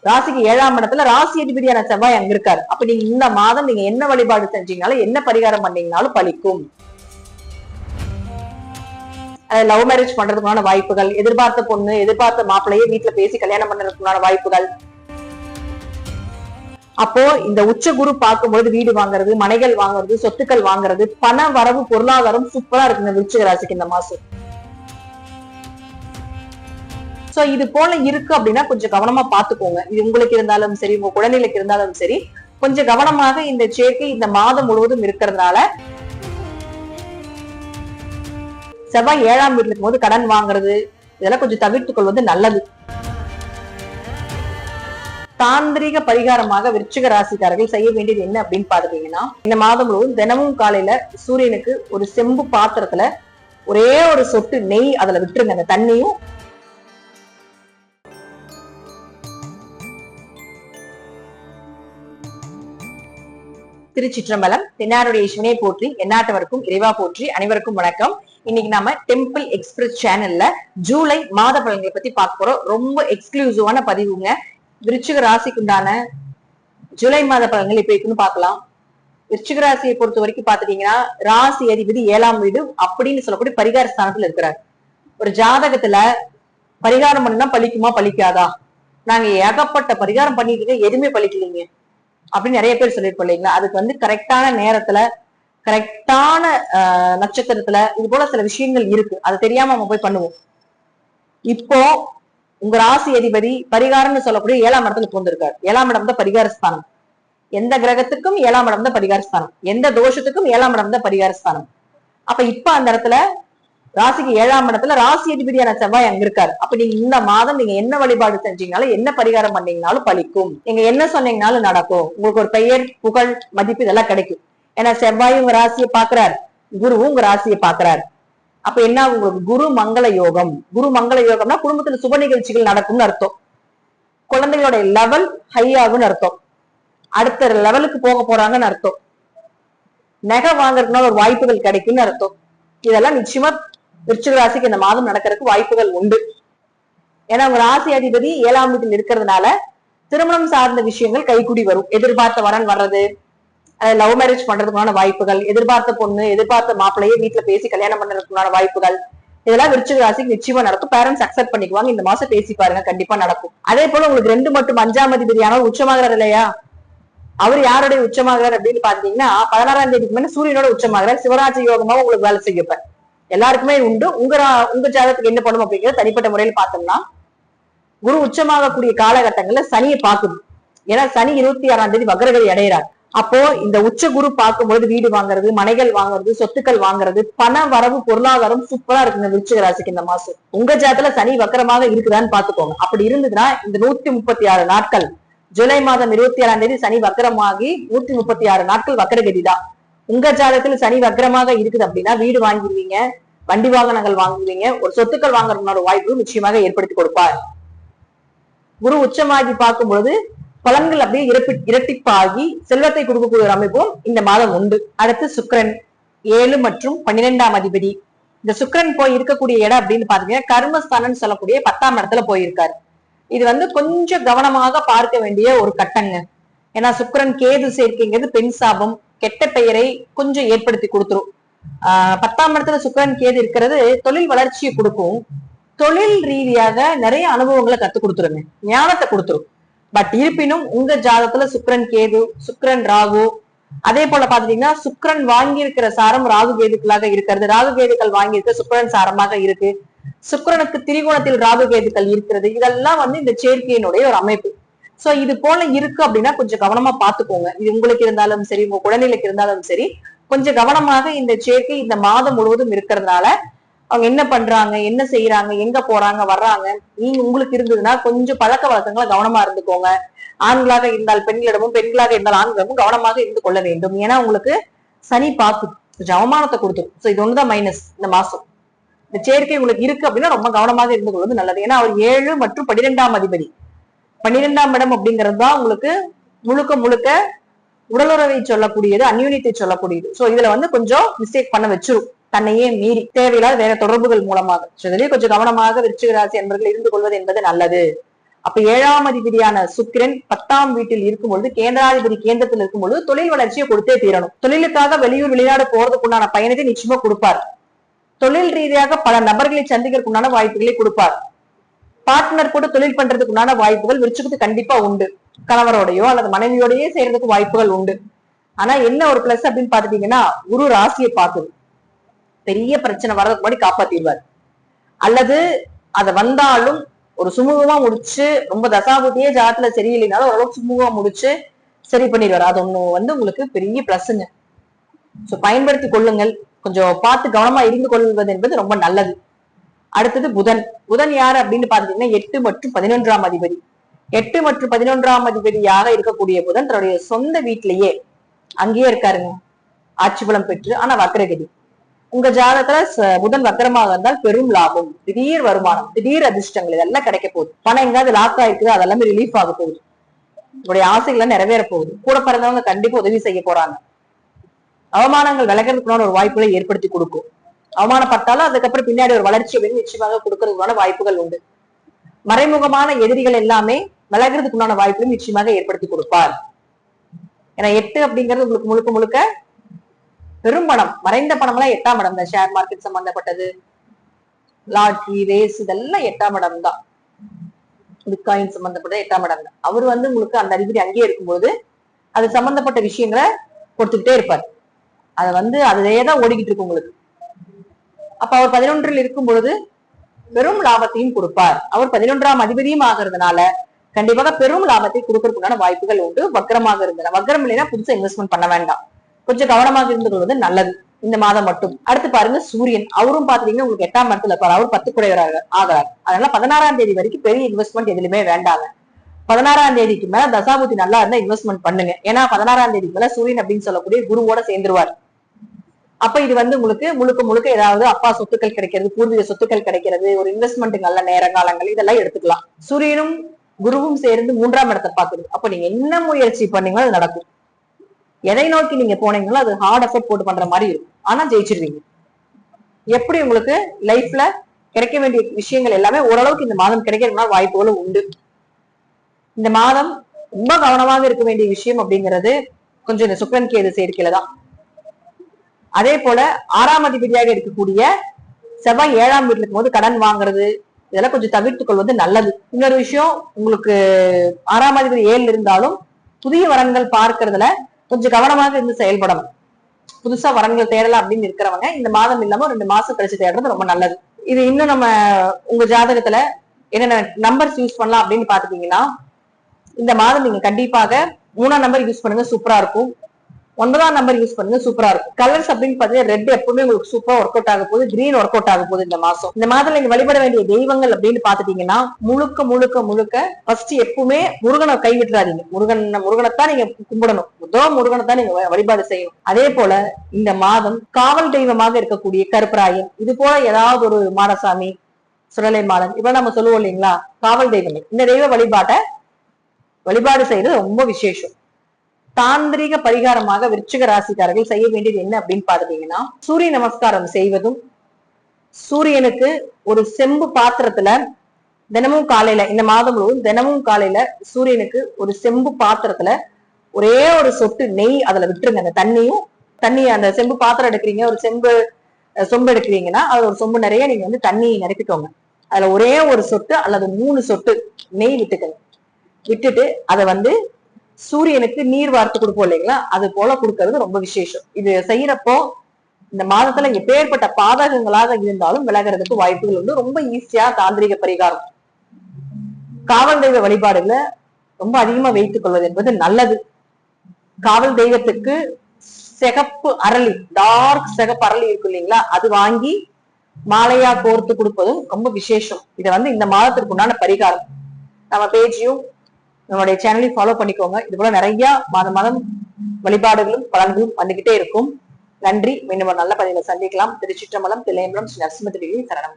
ராசிக்கு 7ஆம் இடத்துல ராசி அதிபதியான செவ்வாய் அங்க இருக்காரு. அப்ப நீங்க இந்த மாதம் நீங்க என்ன வழிபாடு செஞ்சீங்கனாலும் என்ன பரிகாரம் பண்ணீங்கனாலும் பலிக்கும். லவ் மேரேஜ் பண்றதுக்கான வாய்ப்புகள், எதிர்பார்த்த பொண்ணு எதிர்பார்த்த மாப்பிள்ளையே வீட்டுல பேசி கல்யாணம் பண்றதுக்கான வாய்ப்புகள். அப்போ இந்த உச்ச குரு பார்க்கும்போது வீடு வாங்குறது, மனைகள் வாங்குறது, சொத்துக்கள் வாங்குறது, பண வரவு பொருளாதாரம் சூப்பரா இருக்குங்க விருச்சிக ராசிக்கு இந்த மாசம். சோ இது போல இருக்கு அப்படின்னா கொஞ்சம் கவனமா பாத்துக்கோங்க. இது உங்களுக்கு இருந்தாலும் சரி, உங்க குழந்தைகளுக்கு இருந்தாலும் சரி, கொஞ்சம் கவனமாக இந்த சேர்க்கை இந்த மாதம் முழுவதும் இருக்கிறதுனால செவ்வாய் 7ஆம் வீட்டுல இருக்கும்போது கடன் வாங்குறது இதெல்லாம் கொஞ்சம் தவிர்த்துக் கொள்வது நல்லது. தாந்திரிக பரிகாரமாக விருச்சிக ராசிக்காரர்கள் செய்ய வேண்டியது என்ன அப்படின்னு பாத்துட்டீங்கன்னா, இந்த மாதம் முழுவதும் தினமும் காலையில சூரியனுக்கு ஒரு செம்பு பாத்திரத்துல ஒரே ஒரு சொட்டு நெய் அதுல விட்டுருங்க. அந்த தண்ணியும் திருச்சிற்றம்பலம். தென்னாருடைய சிவனை போற்றி, எந்நாட்டவருக்கும் இறைவா போற்றி. அனைவருக்கும் வணக்கம். இன்னைக்கு நாம டெம்பிள் எக்ஸ்பிரஸ் சேனல்ல ஜூலை மாத பலன்களை பத்தி பார்க்க போறோம். ரொம்ப எக்ஸ்க்ளூசிவான பதிவுங்க. விருச்சிக ராசிக்கு உண்டான ஜூலை மாத பலன்கள் இப்ப இருக்குன்னு பார்க்கலாம். விருச்சிக ராசியை பொறுத்த வரைக்கும் பாத்துட்டீங்கன்னா, ராசி அதிபதி 7ஆம் வீடு அப்படின்னு சொல்லக்கூடிய பரிகார ஸ்தானத்துல இருக்கிறார். ஒரு ஜாதகத்துல பரிகாரம் பண்ணா பலிக்குமா பலிக்காதா? நாங்க ஏகப்பட்ட பரிகாரம் பண்ணிட்டு இருக்க, எதுவுமே பலிக்கலீங்க அப்படின்னு நிறைய பேர் சொல்லிருப்போம் இல்லைங்களா? அதுக்கு கரெக்டான நேரத்துல கரெக்டான நட்சத்திரத்துல இது போல சில விஷயங்கள் இருக்கு. அது தெரியாம நம்ம போய் பண்ணுவோம். இப்போ உங்க ராசி அதிபதி பரிகாரம்னு சொல்லக்கூடிய 7ஆம் இடத்துல போந்திருக்காரு. 7ஆம் இடம் தான் பரிகார ஸ்தானம். எந்த கிரகத்துக்கும் 7ஆம் இடம் தான் பரிகார ஸ்தானம், எந்த தோஷத்துக்கும் 7ஆம் இடம் தான் பரிகார ஸ்தானம். அப்ப இப்ப அந்த இடத்துல ராசிக்கு 7ஆம் இடத்துல ராசி அதிபதியான செவ்வாய் அங்க இருக்காரு. அப்ப நீங்க இந்த மாதம் நீங்க என்ன வழிபாடு செஞ்சீங்கனாலும் என்ன பரிகாரம் பண்ணீங்கனாலும் பலிக்கும். நீங்க என்ன சொன்னீங்கனாலும் நடக்கும். உங்களுக்கு ஒரு பெயர் புகழ் மதிப்பு இதெல்லாம் கிடைக்கும். ஏன்னா செவ்வாயும் உங்க ராசியை பாக்குறாரு, குருவும் உங்க ராசியை பாக்குறாரு. அப்ப என்ன உங்களுக்கு குரு மங்கள யோகம். குரு மங்கள யோகம்னா குடும்பத்துல சுப நிகழ்ச்சிகள் நடக்கும்னு அர்த்தம். குழந்தைகளோட லெவல் ஹை ஆகும்னு அர்த்தம். அடுத்த லெவலுக்கு போக போறாங்கன்னு அர்த்தம். நகை வாங்குறதுனால ஒரு வாய்ப்புகள் கிடைக்கும்னு அர்த்தம். இதெல்லாம் நிச்சயமா விருச்சிக ராசிக்கு இந்த மாதம் நடக்கிறதுக்கு வாய்ப்புகள் உண்டு. ஏன்னா உங்க ராசி அதிபதி 7ஆம் வீட்டில் இருக்கிறதுனால திருமணம் சார்ந்த விஷயங்கள் கைகூடி வரும். எதிர்பார்த்த வரன் வர்றது, லவ் மேரேஜ் பண்றதுக்கான வாய்ப்புகள், எதிர்பார்த்த பொண்ணு எதிர்பார்த்த மாப்பிள்ளையே வீட்டுல பேசி கல்யாணம் பண்றதுக்கான வாய்ப்புகள், இதெல்லாம் விருச்சிக ராசிக்கு நிச்சயமா நடக்கும். பேரண்ட்ஸ் அக்செப்ட் பண்ணிக்குவாங்க. இந்த மாசம் பேசி பாருங்க, கண்டிப்பா நடக்கும். அதே போல உங்களுக்கு 2 மற்றும் 5ஆம் அதிபதியானவர் உச்சமாகிறார் இல்லையா? அவர் யாருடைய உச்சமாகிறார் அப்படின்னு பாத்தீங்கன்னா, 16ஆம் தேதிக்கு மேல சூரியனோட உச்சமாகிறார். சிவராஜ யோகமா உங்களுக்கு வேலை செய்யப்ப எல்லாருக்குமே உண்டு. உங்க ஜாதகத்துக்கு என்ன பண்ணும் அப்படிங்கிறது தனிப்பட்ட முறையில் பார்த்தோம்னா, குரு உச்சமாகக்கூடிய காலகட்டங்கள்ல சனியை பாக்குது. ஏன்னா சனி 26ஆம் தேதி வக்ரகதி அடைகிறார். அப்போ இந்த உச்ச குரு பார்க்கும்போது வீடு வாங்குறது, மனைகள் வாங்குறது, சொத்துக்கள் வாங்குறது, பண வரவு பொருளாதாரம் சூப்பரா இருக்குங்க விருச்சிக ராசிக்கு இந்த மாசம். உங்க ஜாதகத்துல சனி வக்கரமாக இருக்குதான்னு பாத்துக்கோங்க. அப்படி இருந்ததுன்னா இந்த 136 நாட்கள், ஜூலை மாதம் 27ஆம் தேதி சனி வக்கரமாகி 136 நாட்கள் வக்கரகதி தான். உங்க ஜாதகத்துல சனி வக்ரமாக இருக்குது அப்படின்னா வீடு வாங்கிடுவீங்க, வண்டி வாகனங்கள் வாங்குவீங்க, ஒரு சொத்துக்கள் வாங்குறதுனால வாய்ப்பு நிச்சயமாக ஏற்படுத்தி கொடுப்பார். குரு உச்சமாகி பார்க்கும்போது பலன்கள் அப்படியே இரட்டிப்பாகி செல்வத்தை கொடுக்கக்கூடிய ஒரு அமைப்பும் இந்த மாதம் உண்டு. அடுத்து சுக்கிரன் 7 மற்றும் 12ஆம் அதிபதி. இந்த சுக்கிரன் போய் இருக்கக்கூடிய இடம் அப்படின்னு பாத்தீங்கன்னா கர்மஸ்தானம் சொல்லக்கூடிய 10ஆம் இடத்துல போயிருக்காரு. இது கொஞ்சம் கவனமாக பார்க்க வேண்டிய ஒரு கட்டங்க. ஏன்னா சுக்கிரன் கேது சேர்க்கைங்கிறது பெண் சாபம், கெட்ட பெயரை கொஞ்சம் ஏற்படுத்தி கொடுத்துரும். 10ஆம் இடத்துல சுக்கிரன் கேது இருக்கிறது தொழில் வளர்ச்சியை கொடுக்கும். தொழில் ரீதியாக நிறைய அனுபவங்களை கத்து கொடுத்துருங்க, ஞானத்தை கொடுத்துரும். பட் இருப்பினும் உங்க ஜாதகத்துல சுக்கிரன் கேது, சுக்கிரன் ராகு, அதே போல பாத்தீங்கன்னா சுக்கிரன் வாங்கி இருக்கிற சாரம் ராகு கேதுக்களாக இருக்கிறது, ராகு கேதுக்கள் வாங்கி இருக்க சுக்கிரன் சாரமாக இருக்கு, சுக்கிரனுக்கு திரிகோணத்தில் ராகு கேதுக்கள் இருக்கிறது. இதெல்லாம் இந்த சேர்க்கையினுடைய ஒரு அமைப்பு. சோ இது போல இருக்கு அப்படின்னா கொஞ்சம் கவனமா பாத்துக்கோங்க. இது உங்களுக்கு இருந்தாலும் சரி, உங்க குழந்தைகளுக்கு இருந்தாலும் சரி, கொஞ்சம் கவனமாக இந்த சேர்க்கை இந்த மாதம் முழுவதும் இருக்கிறதுனால அவங்க என்ன பண்றாங்க, என்ன செய்யறாங்க, எங்க போறாங்க வர்றாங்க, நீங்க உங்களுக்கு இருந்ததுன்னா கொஞ்சம் பழக்க வழக்கங்களை கவனமா இருந்துக்கோங்க. ஆண்களாக இருந்தால் பெண்களிடமும், பெண்களாக இருந்தால் ஆண்களிடமும் கவனமாக இருந்து கொள்ள வேண்டும். ஏன்னா உங்களுக்கு சனி பாக்கு கொஞ்சம் அவமானத்தை கொடுத்துரும். சோ இது ஒண்ணுதான் மைனஸ் இந்த மாசம். இந்த சேர்க்கை உங்களுக்கு இருக்கு அப்படின்னா ரொம்ப கவனமாக இருந்து கொள்வது நல்லது. ஏன்னா அவர் 7 மற்றும் 12ஆம் அதிபதி. 12ஆம் இடம் அப்படிங்கிறது தான் உங்களுக்கு முழுக்க முழுக்க உடலுறவை சொல்லக்கூடியது, அந்யூனியத்தை சொல்லக்கூடியது. சோ இதுல கொஞ்சம் மிஸ்டேக் பண்ண வச்சிரும், தன்னையே மீறி தேவையில்லாத வேற தொடர்புகள் மூலமாக. இதுலயே கொஞ்சம் கவனமாக விருச்சிக ராசி என்பவர்கள் இருந்து கொள்வது என்பது நல்லது. அப்ப 7ஆம் அதிபதியான சுக்கிரன் 10ஆம் வீட்டில் இருக்கும் பொழுது கேந்திராதிபதி கேந்திரத்தில் இருக்கும் பொழுது தொழில் வளர்ச்சியை கொடுத்தே தீரணும். தொழிலுக்காக வெளியூர் வெளிநாடு போறதுக்குண்டான பயணத்தை நிச்சயமா கொடுப்பார். தொழில் ரீதியாக பல நபர்களை சந்திக்கிறதுக்குண்டான வாய்ப்புகளை கொடுப்பார். பார்ட்னர் கூட தொழில் பண்றதுக்குண்டான வாய்ப்புகள் விருச்சிகத்துக்கு கண்டிப்பா உண்டு. கணவரோடையோ அல்லது மனைவியோடயே செய்யறதுக்கு வாய்ப்புகள் உண்டு. ஆனா என்ன ஒரு பிளஸ் அப்படின்னு பாத்துட்டீங்கன்னா, குரு ராசியை பார்க்குது. பெரிய பிரச்சனை வர்றதுக்கு முன்னாடி காப்பாத்திடுவார். அல்லது அத வந்தாலும் ஒரு சுமூகமா முடிச்சு, ரொம்ப தசாபுத்தியே ஜாதத்துல சரியில்லைனாலும் ஓரளவுக்கு சுமூகமா முடிச்சு சரி பண்ணிடுவார். அது ஒண்ணு உங்களுக்கு பெரிய பிளஸ்ங்க. சோ பயன்படுத்தி கொள்ளுங்கள். கொஞ்சம் பார்த்து கவனமா இருந்து கொள்வது என்பது ரொம்ப நல்லது. அடுத்தது புதன். புதன் யாரு அப்படின்னு பாத்தீங்கன்னா 8 மற்றும் 11ஆம் அதிபதி. 8 மற்றும் 11ஆம் அதிபதியாக இருக்கக்கூடிய புதன் தன்னுடைய சொந்த வீட்டிலேயே அங்கேயே இருக்காருங்க, ஆட்சி பலம் பெற்று. ஆனா வக்ரகதி. உங்க ஜாதகத்துல புதன் வக்கரமாக இருந்தால் பெரும் லாபம், திடீர் வருமானம், திடீர் அதிர்ஷ்டங்கள் இதெல்லாம் கிடைக்க போகுது. பணம் எங்காவது லாக் ஆயிருக்குது, அதெல்லாமே ரிலீஃப் ஆக போகுது. உங்களுடைய ஆசைகளை நிறைவேற போகுது. கூட பிறந்தவங்க கண்டிப்பா உதவி செய்ய போறாங்க. அவமானங்கள் விலகிறதுக்குள்ள ஒரு வாய்ப்புகளை ஏற்படுத்தி கொடுக்கும். அவமானப்பட்டாலும் அதுக்கப்புறம் பின்னாடி ஒரு வளர்ச்சி அப்படின்னு நிச்சயமாக கொடுக்கறதுக்கான வாய்ப்புகள் உண்டு. மறைமுகமான எதிரிகள் எல்லாமே விலகிறதுக்குண்டான வாய்ப்புகளும் நிச்சயமாக ஏற்படுத்தி கொடுப்பார். ஏன்னா 8 அப்படிங்கிறது உங்களுக்கு முழுக்க முழுக்க பெரும் பணம். மறைந்த பணம் எல்லாம் 8ஆம் இடம் தான். ஷேர் மார்க்கெட் சம்பந்தப்பட்டது, லாட்ரி, ரேஸ் இதெல்லாம் 8ஆம் இடம் தான். பிட்காயின் சம்பந்தப்பட்டது 8ஆம் இடம் தான். அவர் உங்களுக்கு அந்த அதிபதி அங்கேயே இருக்கும்போது அது சம்பந்தப்பட்ட விஷயங்களை கொடுத்துக்கிட்டே இருப்பார். அதை அதையேதான் ஓடிக்கிட்டு இருக்கு உங்களுக்கு. அப்ப அவர் 11ல் இருக்கும் பொழுது பெரும் லாபத்தையும் கொடுப்பார். அவர் 11ஆம் அதிபதியும் ஆகிறதுனால கண்டிப்பாக பெரும் லாபத்தை கொடுக்கறதுக்கான வாய்ப்புகள் உண்டு. வக்கரமாக இருந்தன. வக்கரம் இல்லைன்னா புதுசா இன்வெஸ்ட்மெண்ட் பண்ண வேண்டாம். கொஞ்சம் கவனமாக இருந்து கொள்வது நல்லது இந்த மாதம் மட்டும். அடுத்து பாருங்க சூரியன். அவரும் பாத்தீங்கன்னா உங்களுக்கு 8ஆம் இடத்துல இருப்பார். அவர் 10 குடையவராக ஆகிறார். அதனால 16ஆம் தேதி வரைக்கும் பெரிய இன்வெஸ்ட்மெண்ட் எதுலையுமே வேண்டாங்க. 16ஆம் தேதிக்கு மேல தசாபுத்தி நல்லா இருந்தா இன்வெஸ்ட்மெண்ட் பண்ணுங்க. ஏன்னா 16ஆம் தேதிக்கு மேல சூரியன் அப்படின்னு சொல்லக்கூடிய குருவோட சேர்ந்துருவார். அப்ப இது உங்களுக்கு முழுக்க முழுக்க ஏதாவது அப்பா சொத்துக்கள் கிடைக்கிறது, பூர்வீக சொத்துக்கள் கிடைக்கிறது, ஒரு இன்வெஸ்ட்மெண்ட் நல்ல நேர காலங்கள் இதெல்லாம் எடுத்துக்கலாம். சூரியனும் குருவும் சேர்ந்து 3ஆம் இடத்தை பாக்குது. அப்ப நீங்க என்ன முயற்சி பண்ணீங்களோ அது நடக்கும். எதை நோக்கி நீங்க போனீங்களோ அது ஹார்ட் எஃபர்ட் போட்டு பண்ற மாதிரி இருக்கும். ஆனா ஜெயிச்சிருவீங்க. எப்படி உங்களுக்கு லைஃப்ல கிடைக்க வேண்டிய விஷயங்கள் எல்லாமே ஓரளவுக்கு இந்த மாதம் கிடைக்கிறதுனால வாய்ப்புகளும் உண்டு. இந்த மாதம் ரொம்ப கவனமாக இருக்க வேண்டிய விஷயம் அப்படிங்கிறது கொஞ்சம் இந்த சுக்கிரன் கேது சேர்க்கையில தான். அதே போல 6ஆம் அதிபதியாக இருக்கக்கூடிய செவ்வாய் 7ஆம் வீட்டுல இருக்கும் போது கடன் வாங்குறது இதெல்லாம் கொஞ்சம் தவிர்த்துக் கொள்வது நல்லது. இன்னொரு விஷயம், உங்களுக்கு 6ஆம் அதிபதி 7 இருந்தாலும் புதிய வரன்கள் பார்க்கறதுல கொஞ்சம் கவனமாக இருந்து செயல்படணும். புதுசா வரன்கள் தேடலாம் அப்படின்னு இருக்கிறவங்க இந்த மாதம் இல்லாம 2 மாசம் கழிச்சு தேடுறது ரொம்ப நல்லது. இது இன்னும் நம்ம உங்க ஜாதகத்துல என்னென்ன நம்பர்ஸ் யூஸ் பண்ணலாம் அப்படின்னு பாத்துட்டீங்கன்னா, இந்த மாதம் நீங்க கண்டிப்பாக 3ஆம் நம்பர் யூஸ் பண்ணுங்க, சூப்பரா இருக்கும். 9ஆம் நம்பர் யூஸ் பண்ணுங்க, சூப்பரா இருக்கும். கலர்ஸ் அப்படின்னு பாத்தீங்கன்னா ரெட் எப்பவுமே உங்களுக்கு சூப்பரா ஒர்க் அவுட் ஆக போகுது. கிரீன் ஒர்க் அவுட் ஆக போகுது இந்த மாசம். இந்த மாதத்துல நீங்க வழிபட வேண்டிய தெய்வங்கள் அப்படின்னு பாத்துட்டீங்கன்னா முழுக்க முழுக்க முழுக்க ஃபர்ஸ்ட் எப்பவுமே முருகனை கைவிட்டுறாதீங்க. முருகனைத்தான் நீங்க கும்பிடணும். முருகனைத்தான் நீங்க வழிபாடு செய்யணும். அதே போல இந்த மாதம் காவல் தெய்வமாக இருக்கக்கூடிய கருப்பராயன், இது போல ஏதாவது ஒரு மாடசாமி, சுடலை மாடன் இப்ப நம்ம சொல்லுவோம் இல்லைங்களா, காவல் தெய்வங்கள், இந்த தெய்வ வழிபாடு செய்யறது ரொம்ப விசேஷம். தாந்திரிக பரிகாரமாக விருச்சிக ராசிக்காரர்கள் செய்ய வேண்டியது என்ன அப்படின்னு பாத்துட்டீங்கன்னா, சூரிய நமஸ்காரம் செய்வதும், சூரியனுக்கு ஒரு செம்பு பாத்திரத்துல தினமும் காலையில, இந்த மாதம் முழுவதும் தினமும் காலையில சூரியனுக்கு ஒரு செம்பு பாத்திரத்துல ஒரே ஒரு சொட்டு நெய் அதுல விட்டுருங்க. அந்த தண்ணி அந்த செம்பு பாத்திரம் எடுக்கிறீங்க, ஒரு சொம்பு எடுக்கிறீங்கன்னா அது ஒரு சொம்பு நிறைய நீங்க தண்ணி நிரப்பிக்கோங்க. அதுல ஒரே ஒரு சொட்டு அல்லது 3 சொட்டு நெய் விட்டுக்கங்க. விட்டுட்டு அதை சூரியனுக்கு நீர் வார்த்து கொடுப்போம் இல்லைங்களா, அது போல கொடுக்கறது ரொம்ப விசேஷம். இது செய்யறப்போ இந்த மாதத்துல எப்பேற்பட்ட பாதகங்களாக இருந்தாலும் விலகிறதுக்கு வாய்ப்புகள் உண்டு. ரொம்ப ஈஸியா தாந்திரிக பரிகாரம். காவல் தெய்வ வழிபாடுகளை ரொம்ப அதிகமா வைத்துக் கொள்வது என்பது நல்லது. காவல் தெய்வத்துக்கு சிகப்பு அரளி, டார்க் சிகப்பு அரளி இருக்கு இல்லைங்களா, அது வாங்கி மாலையா கோர்த்து கொடுப்பதும் ரொம்ப விசேஷம். இதை இந்த மாதத்திற்கு உண்டான பரிகாரம். நம்ம பேஜையும் நம்மளுடைய சேனலையும் ஃபாலோ பண்ணிக்கோங்க. இது போல நிறைய மாதம் வழிபாடுகளும் பலன்களும் வந்துகிட்டே இருக்கும். நன்றி. மீண்டும் ஒரு நல்ல பதிவை சந்திக்கலாம். திருச்சிற்றம்பலம், தில்லையம்பலம், ஸ்ரீ நரசிம்ம தேவி சரணம்.